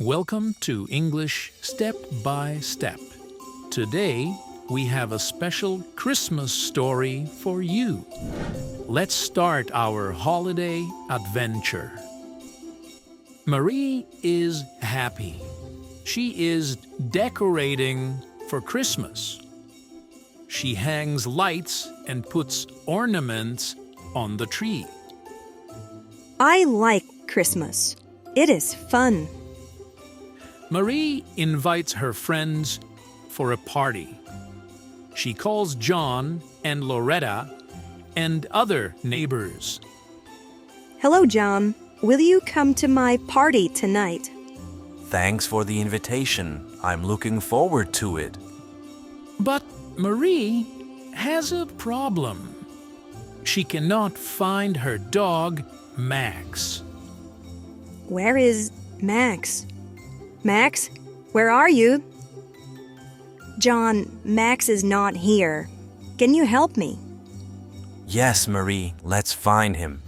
Welcome to English Step by Step. Today, we have a special Christmas story for you. Let's start our holiday adventure. Marie is happy. She is decorating for Christmas. She hangs lights and puts ornaments on the tree. I like Christmas. It is fun. Marie invites her friends for a party. She calls John and Loretta and other neighbors. Hello, John. Will you come to my party tonight? Thanks for the invitation. I'm looking forward to it. But Marie has a problem. She cannot find her dog, Max. Where is Max? Max, where are you? John, Max is not here. Can you help me? Yes, Marie, let's find him.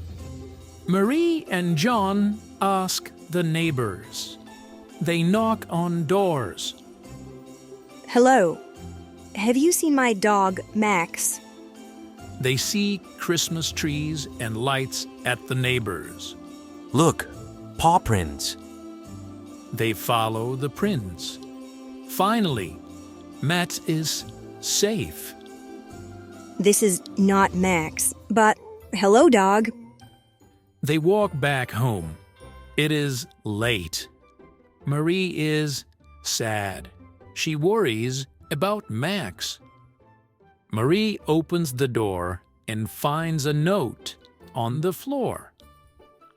Marie and John ask the neighbors. They knock on doors. Hello. Have you seen my dog, Max? They see Christmas trees and lights at the neighbors. Look, paw prints. They follow the prints. Finally, Max is safe. This is not Max, but hello, dog. They walk back home. It is late. Marie is sad. She worries about Max. Marie opens the door and finds a note on the floor.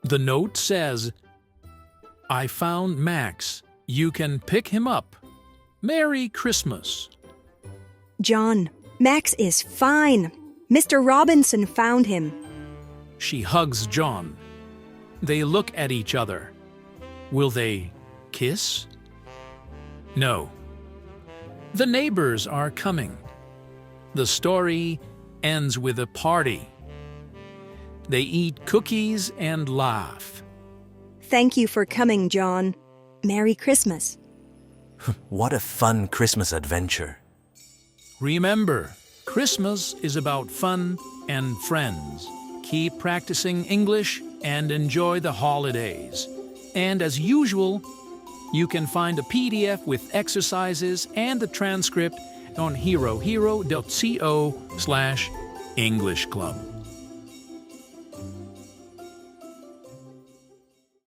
The note says, "I found Max. You can pick him up. Merry Christmas." John, Max is fine. Mr. Robinson found him. She hugs John. They look at each other. Will they kiss? No. The neighbors are coming. The story ends with a party. They eat cookies and laugh. Thank you for coming, John. Merry Christmas. What a fun Christmas adventure. Remember, Christmas is about fun and friends. Keep practicing English and enjoy the holidays. And as usual, you can find a PDF with exercises and a transcript on herohero.co/English Club.